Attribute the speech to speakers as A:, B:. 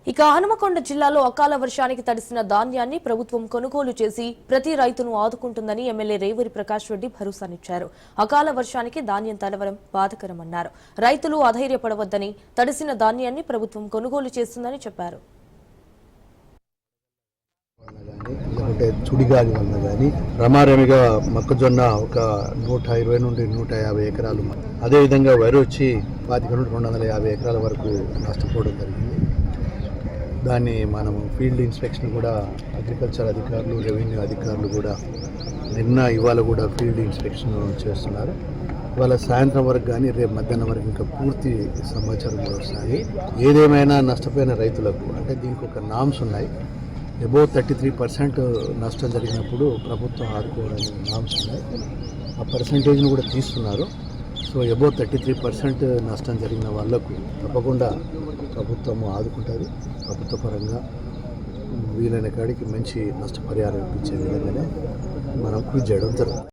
A: ఇక హనుమకొండ జిల్లాలో అకాల వర్షానికి తడిసిన ధాన్యాన్ని ప్రభుత్వం కొనుగోలు చేసి ప్రతి రైతును ఆదుకుంటుందని ఎమ్మెల్యే రేవూరి ప్రకాష్ రెడ్డి భరోసానిచ్చారు. అకాల వర్షానికి ధాన్యం తడవడం బాధకరమన్నారు. రైతులు అధైర్యపడవద్దని తడిసిన ధాన్యాన్ని ప్రభుత్వం కొనుగోలు చేస్తుందని చెప్పారు.
B: చుడిగాలి వల్ల కానీ రమారమిగా మొక్కజొన్న ఒక 120 నుండి 150 ఎకరాలు, అదేవిధంగా వరి వచ్చి 25 నుండి 250 ఎకరాల వరకు నష్టపోవడం జరిగింది. దాన్ని మనం ఫీల్డ్ ఇన్స్పెక్షన్ కూడా అగ్రికల్చర్ అధికారులు, రెవెన్యూ అధికారులు కూడా ఇవాళ కూడా ఫీల్డ్ ఇన్స్పెక్షన్ చేస్తున్నారు. ఇవాళ సాయంత్రం వరకు కానీ రేపు మధ్యాహ్నం వరకు ఇంకా పూర్తి సమాచారం కూడా వస్తాయి. ఏదేమైనా నష్టపోయిన రైతులకు అంటే దీనికి ఒక నామ్స్ ఉన్నాయి. అబౌవ్ 33% నష్టం జరిగినప్పుడు ప్రభుత్వం ఆదుకోవడానికి నామ్స్ ఉన్నాయి. ఆ పర్సంటేజ్ను కూడా తీస్తున్నారు. సో అబౌవ్ 33% నష్టం జరిగిన వాళ్లకు తప్పకుండా ప్రభుత్వం ఆదుకుంటుంది. ప్రభుత్వ పరంగా వీలైన కాడికి మంచి నష్టపరిహారం ఇప్పించే విధంగానే మనం కృషి చేయడం జరుగుతుంది.